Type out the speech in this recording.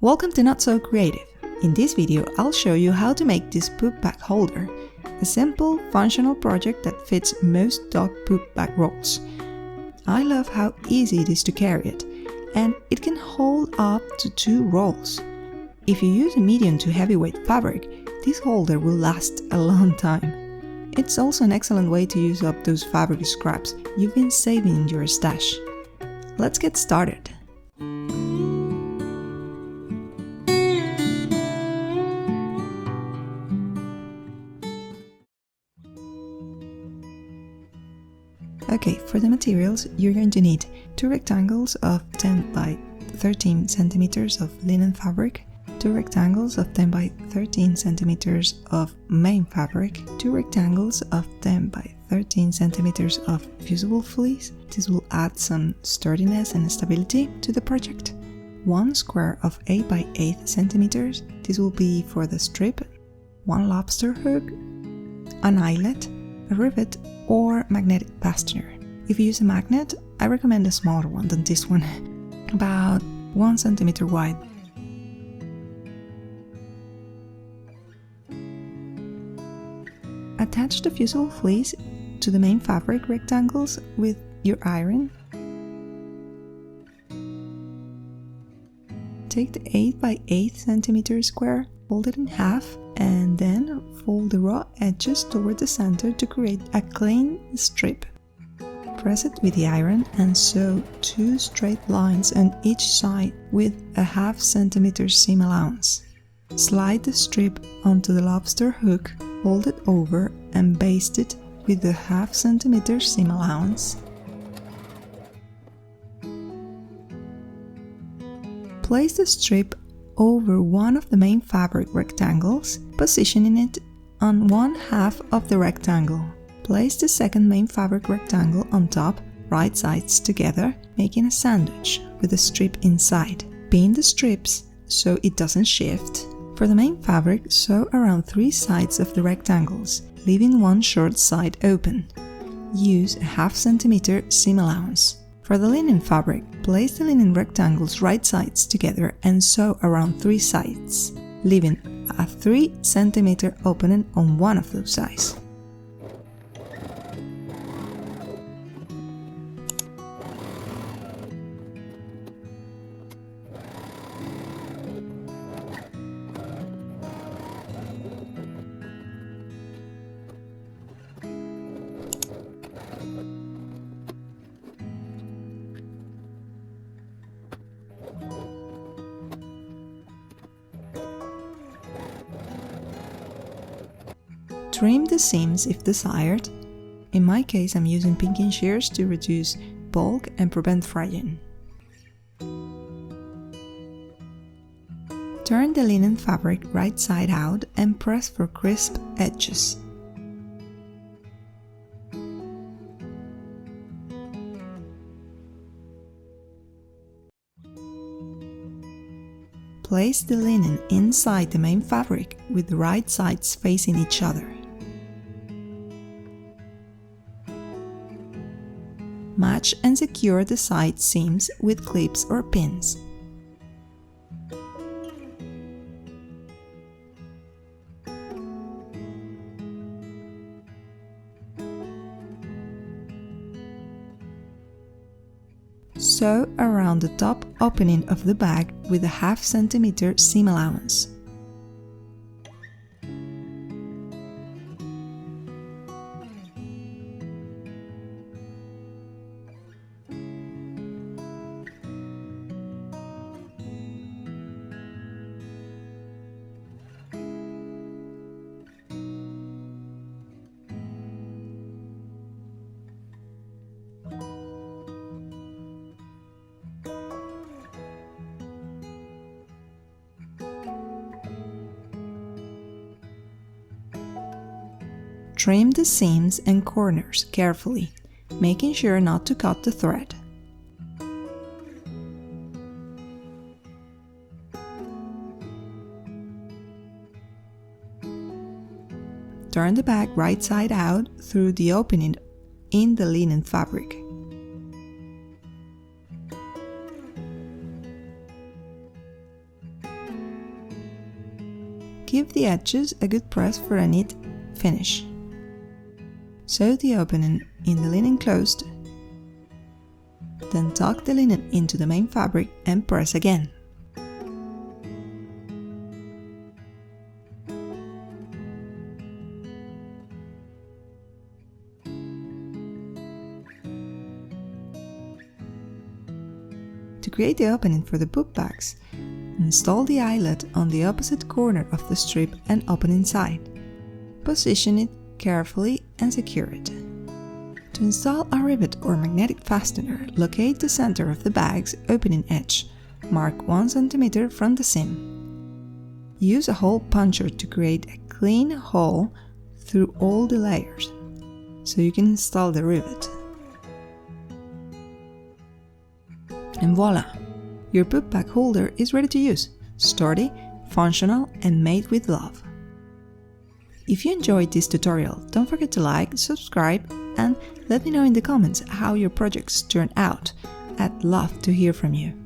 Welcome to Not So Creative. In this video, I'll show you how to make this poop bag holder, a simple, functional project that fits most dog poop bag rolls. I love how easy it is to carry it, and it can hold up to 2 rolls. If you use a medium to heavyweight fabric, this holder will last a long time. It's also an excellent way to use up those fabric scraps you've been saving in your stash. Let's get started. Okay, for the materials, you're going to need 2 rectangles of 10 by 13 centimeters of linen fabric, 2 rectangles of 10 by 13 centimeters of main fabric, 2 rectangles of 10 by 13 centimeters of fusible fleece. This will add some sturdiness and stability to the project. 1 square of 8 by 8 centimeters. This will be for the strip. 1 lobster hook, an eyelet, a rivet, or magnetic fastener. If you use a magnet, I recommend a smaller one than this one, about 1 centimeter wide. Attach the fusible fleece to the main fabric rectangles with your iron. Take the 8 by 8 centimeter square, fold it in half, and then fold the raw edges toward the center to create a clean strip. Press it with the iron and sew 2 straight lines on each side with a ½ centimeter seam allowance. Slide the strip onto the lobster hook, fold it over and baste it with the ½ centimeter seam allowance. Place the strip over one of the main fabric rectangles, positioning it on 1/2 of the rectangle. Place the second main fabric rectangle on top, right sides together, making a sandwich with the strip inside. Pin the strips so it doesn't shift. For the main fabric, sew around 3 sides of the rectangles, leaving one short side open. Use a ½ centimeter seam allowance. For the linen fabric, place the linen rectangles right sides together and sew around 3 sides, leaving a 3 centimeter opening on one of those sides. Trim the seams if desired. In my case, I'm using pinking shears to reduce bulk and prevent fraying. Turn the linen fabric right side out and press for crisp edges. Place the linen inside the main fabric with the right sides facing each other. Match and secure the side seams with clips or pins. Sew around the top opening of the bag with a ½ centimeter seam allowance. Trim the seams and corners carefully, making sure not to cut the thread. Turn the bag right side out through the opening in the linen fabric. Give the edges a good press for a neat finish. Sew the opening in the linen closed, then tuck the linen into the main fabric and press again. To create the opening for the book bags, install the eyelet on the opposite corner of the strip and open inside. Position it carefully and secure it. To install a rivet or magnetic fastener, locate the center of the bag's opening edge. Mark 1 cm from the seam. Use a hole puncher to create a clean hole through all the layers, so you can install the rivet. And voila! Your book bag holder is ready to use, sturdy, functional, and made with love. If you enjoyed this tutorial, don't forget to like, subscribe, and let me know in the comments how your projects turned out. I'd love to hear from you.